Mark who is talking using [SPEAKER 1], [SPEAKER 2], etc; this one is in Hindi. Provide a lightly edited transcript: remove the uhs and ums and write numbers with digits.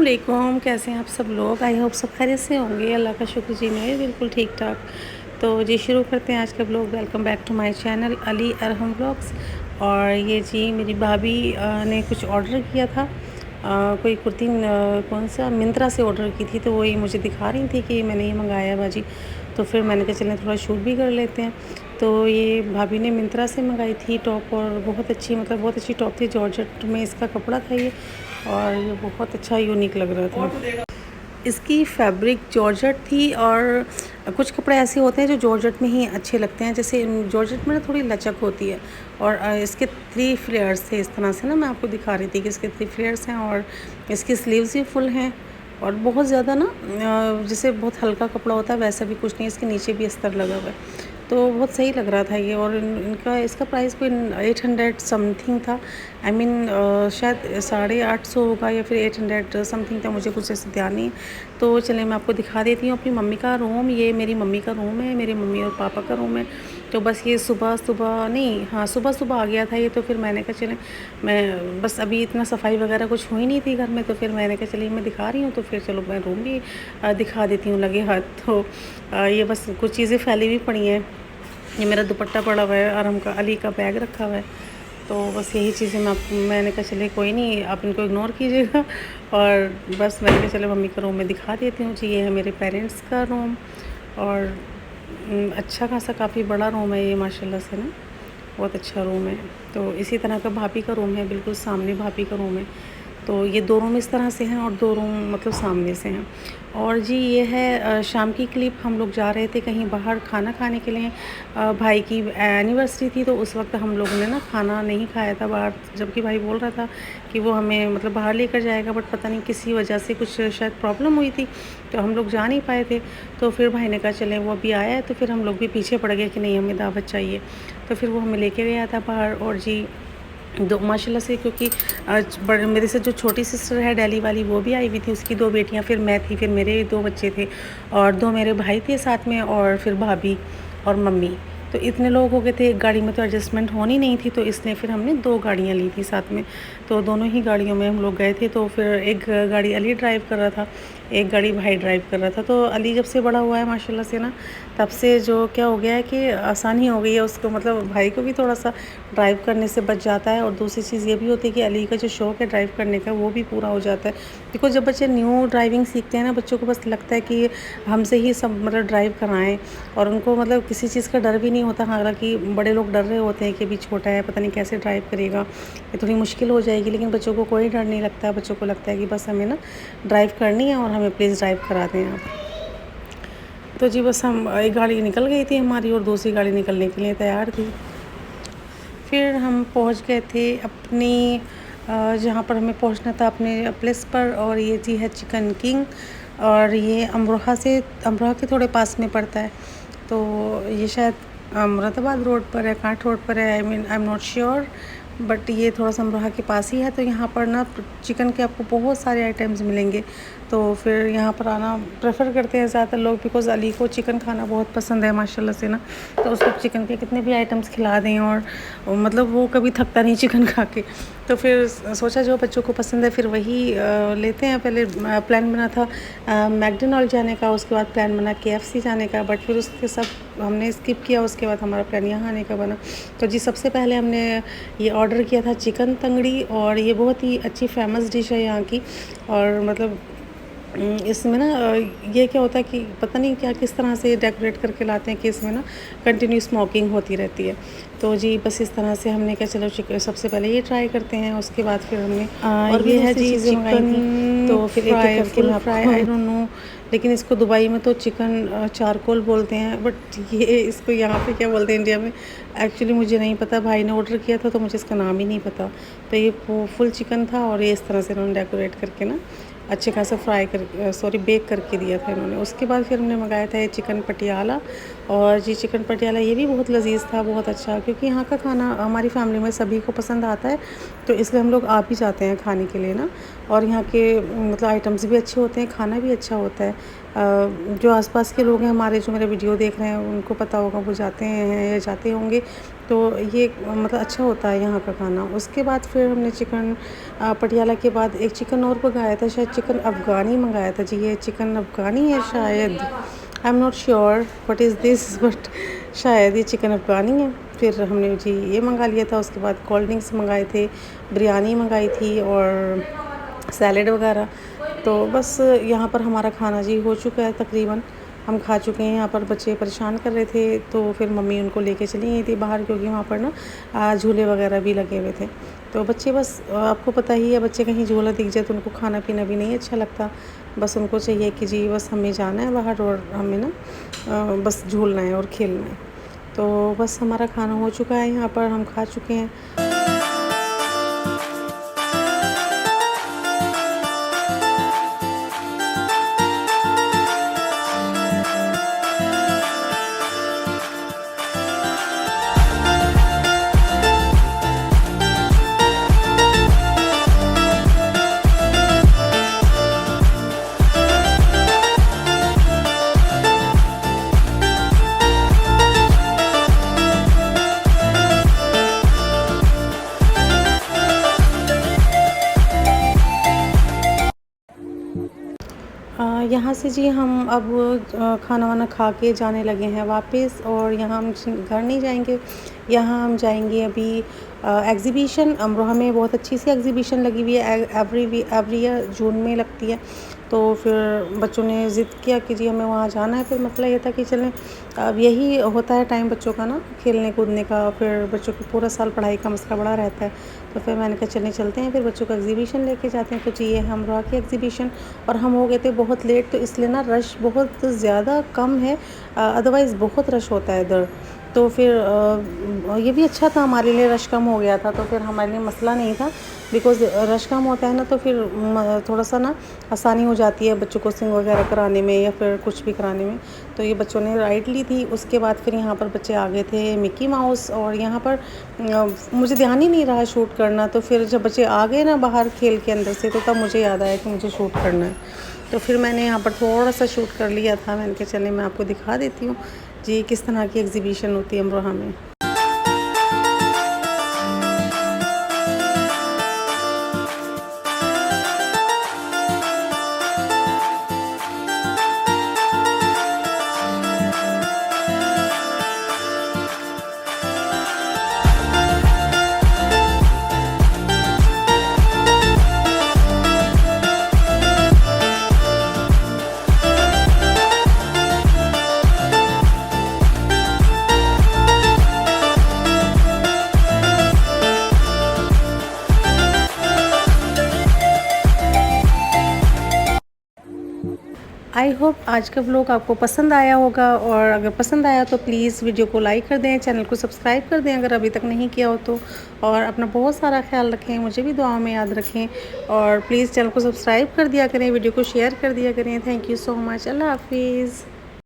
[SPEAKER 1] अस्सलाम वालेकुम, कैसे हैं आप सब लोग। आई होप सब खैरियत से होंगे। अल्लाह का शुक्र जी मैं बिल्कुल ठीक ठाक। तो जी शुरू करते हैं आज का blog. Welcome back to my channel Ali Arham blogs. और ये जी मेरी भाभी ने कुछ ऑर्डर किया था, कोई कुर्ती कौन सा मिंत्रा से ऑर्डर की थी, तो वही मुझे दिखा रही थी कि मैंने ये मंगाया है बाजी। तो फिर मैंने कहा चलें थोड़ा शूट भी कर लेते हैं। तो ये भाभी ने मिंत्रा से मंगाई थी टॉप, और बहुत अच्छी बहुत अच्छी टॉप थी। जॉर्जेट में इसका कपड़ा था ये, और ये बहुत अच्छा यूनिक लग रहा था। इसकी फैब्रिक जॉर्जेट थी, और कुछ कपड़े ऐसे होते हैं जो जॉर्जेट में ही अच्छे लगते हैं। जैसे जॉर्जेट में ना थोड़ी लचक होती है, और इसके 3 फ्लेयर्स थे इस तरह से ना, मैं आपको दिखा रही थी कि इसके 3 फ्लेयर्स हैं, और इसकी स्लीव्स भी फुल हैं। और बहुत ज़्यादा ना जैसे बहुत हल्का कपड़ा होता है वैसा भी कुछ नहीं, इसके नीचे भी अस्तर लगा हुआ है, तो बहुत सही लग रहा था ये। और इनका इसका प्राइस कोई 800 समथिंग था। आई मीन शायद 850 होगा या फिर 800 समथिंग था, मुझे कुछ ऐसे ध्यान नहीं है। तो चलिए मैं आपको दिखा देती हूँ अपनी मम्मी का रूम। ये मेरी मम्मी का रूम है, मेरी मम्मी और पापा का रूम है। तो बस ये सुबह सुबह आ गया था ये। तो फिर मैंने कहा चलें, मैं बस अभी इतना सफाई वगैरह कुछ हुई नहीं थी घर में, तो फिर मैंने कहा चलिए मैं दिखा रही हूँ, तो फिर चलो मैं रूम भी दिखा देती हूँ लगे हाथ। तो ये बस कुछ चीज़ें फैली हुई पड़ी हैं। ये मेरा दुपट्टा पड़ा हुआ है, और हमका अली का बैग रखा हुआ है। तो बस यही चीज़ें मैंने कहा चलिए कोई नहीं, आप इनको इग्नोर कीजिएगा। और बस मैंने कहा चलो मम्मी का रूम में दिखा देती हूँ जी। ये है मेरे पेरेंट्स का रूम, और अच्छा खासा काफ़ी बड़ा रूम है ये माशाल्लाह से ना, बहुत अच्छा रूम है। तो इसी तरह का भाभी का रूम है, बिल्कुल सामने भाभी का रूम है। तो ये 2 रूम इस तरह से हैं, और 2 रूम मतलब सामने से हैं। और जी ये है शाम की क्लिप। हम लोग जा रहे थे कहीं बाहर खाना खाने के लिए। भाई की एनिवर्सरी थी, तो उस वक्त हम लोगों ने ना खाना नहीं खाया था बाहर, जबकि भाई बोल रहा था कि वो हमें मतलब बाहर लेकर जाएगा, बट पता नहीं किसी वजह से कुछ शायद प्रॉब्लम हुई थी, तो हम लोग जा नहीं पाए थे। तो फिर भाई ने कहा चलें वो अभी आया है, तो फिर हम लोग भी पीछे पड़ गए कि नहीं हमें दावत चाहिए। तो फिर वो हमें लेके गया था बाहर। और जी दो माशाल्लाह से, क्योंकि बड़े मेरे से जो छोटी सिस्टर है दिल्ली वाली, वो भी आई हुई थी, उसकी 2 बेटियां, फिर मैं थी, फिर मेरे 2 बच्चे थे, और 2 मेरे भाई थे साथ में, और फिर भाभी और मम्मी। तो इतने लोग हो गए थे, एक गाड़ी में तो एडजस्टमेंट होनी नहीं थी, तो इसने फिर हमने 2 गाड़ियाँ ली थी साथ में। तो दोनों ही गाड़ियों में हम लोग गए थे। तो फिर एक गाड़ी अली ड्राइव कर रहा था, एक गाड़ी भाई ड्राइव कर रहा था। तो अली जब से बड़ा हुआ है माशाल्लाह से ना, तब से जो क्या हो गया है कि आसानी हो गई है उसको, मतलब भाई को भी थोड़ा सा ड्राइव करने से बच जाता है। और दूसरी चीज़ ये भी होती है कि अली का जो शौक़ है ड्राइव करने का, वो भी पूरा हो जाता है। बिकॉज़ जब बच्चे न्यू ड्राइविंग सीखते हैं ना, बच्चों को बस लगता है कि हमसे ही सब मतलब ड्राइव कराएँ, और उनको मतलब किसी चीज़ का डर भी नहीं होता। हालाँकि बड़े लोग डर रहे होते हैं कि अभी छोटा है, पता नहीं कैसे ड्राइव करेगा, ये थोड़ी मुश्किल हो जाएगी, लेकिन बच्चों को कोई डर नहीं लगता है। बच्चों को लगता है कि बस हमें ना ड्राइव करनी है, और हमें प्लीज़ ड्राइव करा दें आप। तो जी बस हम एक गाड़ी निकल गई थी हमारी, और दूसरी गाड़ी निकलने के लिए तैयार थी। फिर हम पहुंच गए थे अपनी जहाँ पर हमें पहुंचना था, अपने प्लेस पर। और ये जी है चिकन किंग, और ये अमरोहा के थोड़े पास में पड़ता है। तो ये शायद मुरादाबाद रोड पर है, कांठ रोड पर है, I am not sure, but ये थोड़ा सा अमरोहा के पास ही है। तो यहाँ पर ना चिकन के आपको बहुत सारे आइटम्स मिलेंगे। तो फिर यहाँ पर आना प्रेफर करते हैं ज़्यादातर लोग, बिकॉज़ अली को चिकन खाना बहुत पसंद है माशाल्लाह से ना। तो उसको चिकन के कितने भी आइटम्स खिला दें, और मतलब वो कभी थकता नहीं चिकन खा के। तो फिर सोचा जो बच्चों को पसंद है फिर वही लेते हैं। पहले प्लान बना था मैकडोनल्ड जाने का, उसके बाद प्लान बना KFC जाने का, बट फिर उसके सब हमने स्किप किया। उसके बाद हमारा प्लान यहाँ आने का बना। तो जी सबसे पहले हमने ये ऑर्डर किया था चिकन तंगड़ी, और ये बहुत ही अच्छी फेमस डिश है यहाँ की। और मतलब इसमें ना ये क्या होता है कि पता नहीं क्या किस तरह से डेकोरेट करके लाते हैं कि इसमें ना कंटिन्यू स्मोकिंग होती रहती है। तो जी बस इस तरह से हमने कहा चलो चिकन सबसे पहले ये ट्राई करते हैं। उसके बाद फिर हमने और ये है जी चिकन, तो फिर एक एक करके मैं फ्राई, आई डोंट नो, लेकिन इसको दुबई में तो चिकन चारकोल बोलते हैं, बट ये इसको यहाँ पे क्या बोलते हैं इंडिया में, एक्चुअली मुझे नहीं पता। भाई ने ऑर्डर किया था तो मुझे इसका नाम ही नहीं पता। तो ये फुल चिकन था, और ये इस तरह से इन्होंने डेकोरेट करके ना अच्छे खासा बेक करके दिया था इन्होंने। उसके बाद फिर हमने मंगाया था ये चिकन पटियाला, और जी चिकन पटियाला ये भी बहुत लजीज़ था, बहुत अच्छा, क्योंकि यहाँ का खाना हमारी फैमिली में सभी को पसंद आता है, तो इसलिए हम लोग आ भी जाते हैं खाने के लिए ना। और यहाँ के मतलब आइटम्स भी अच्छे होते हैं, खाना भी अच्छा होता है। जो आसपास के लोग हैं हमारे, जो मेरा वीडियो देख रहे हैं, उनको पता होगा, वो जाते हैं या जाते होंगे, तो ये मतलब अच्छा होता है यहाँ का खाना। उसके बाद फिर हमने चिकन पटियाला के बाद एक चिकन और मंगाया था, शायद चिकन अफ़गानी मंगाया था जी। ये चिकन अफ़गानी है शायद, I am not sure what is this, but शायद ये चिकन अफ़गानी है। फिर हमने जी ये मंगा लिया था। उसके बाद कोल्ड ड्रिंक्स मंगाए थे, बिरयानी मंगाई थी और सैलेड वगैरह। तो बस यहाँ पर हमारा खाना जी हो चुका है तकरीबन, हम खा चुके हैं। यहाँ पर बच्चे परेशान कर रहे थे, तो फिर मम्मी उनको लेके चली गई थी बाहर, क्योंकि वहाँ पर ना झूले वगैरह भी लगे हुए थे। तो बच्चे बस आपको पता ही है, बच्चे कहीं झूला दिख जाए तो उनको खाना पीना भी नहीं अच्छा लगता। बस उनको चाहिए कि जी बस हमें जाना है बाहर और हमें ना बस झूलना है और खेलना है। तो बस हमारा खाना हो चुका है, यहाँ पर हम खा चुके हैं। यहाँ से जी हम अब खाना वाना खा के जाने लगे हैं वापस, और यहाँ हम घर नहीं जाएंगे, यहाँ हम जाएंगे अभी एग्ज़िबिशन। अमरोहा में बहुत अच्छी सी एग्ज़िबिशन लगी हुई है, एवरी ईयर जून में लगती है। तो फिर बच्चों ने ज़िद किया कि जी हमें वहाँ जाना है। फिर मसला ये था कि चलें, अब यही होता है टाइम बच्चों का ना, खेलने कूदने का। फिर बच्चों की पूरा साल पढ़ाई का मसला बड़ा रहता है, तो फिर मैंने कहा चलते हैं, फिर बच्चों को एग्ज़िबिशन लेके जाते हैं। तो जी ये है अमरोहा की एग्ज़िबिशन, और हम हो गए थे बहुत लेट, तो इसलिए ना रश बहुत ज़्यादा कम है, अदरवाइज़ बहुत रश होता है इधर। तो फिर ये भी अच्छा था हमारे लिए, रश कम हो गया था, तो फिर हमारे लिए मसला नहीं था। बिकॉज़ रश कम होता है ना, तो फिर थोड़ा सा ना आसानी हो जाती है बच्चों को स्विंग वगैरह कराने में या फिर कुछ भी कराने में। तो ये बच्चों ने राइड ली थी। उसके बाद फिर यहाँ पर बच्चे आ गए थे मिकी माउस, और यहाँ पर मुझे ध्यान ही नहीं रहा शूट करना। तो फिर जब बच्चे आ गए ना बाहर खेल के अंदर से, तो तब मुझे याद आया कि मुझे शूट करना है। तो फिर मैंने यहाँ पर थोड़ा सा शूट कर लिया था। मैंने कहा चलें मैं आपको दिखा देती हूँ जी किस तरह की एग्ज़िबिशन होती है अमरोहा में। आई होप आज का व्लॉग आपको पसंद आया होगा, और अगर पसंद आया तो प्लीज़ वीडियो को लाइक कर दें, चैनल को सब्सक्राइब कर दें अगर अभी तक नहीं किया हो तो। और अपना बहुत सारा ख्याल रखें, मुझे भी दुआओं में याद रखें, और प्लीज़ चैनल को सब्सक्राइब कर दिया करें, वीडियो को शेयर कर दिया करें। Thank you so much. अल्लाह हाफिज़।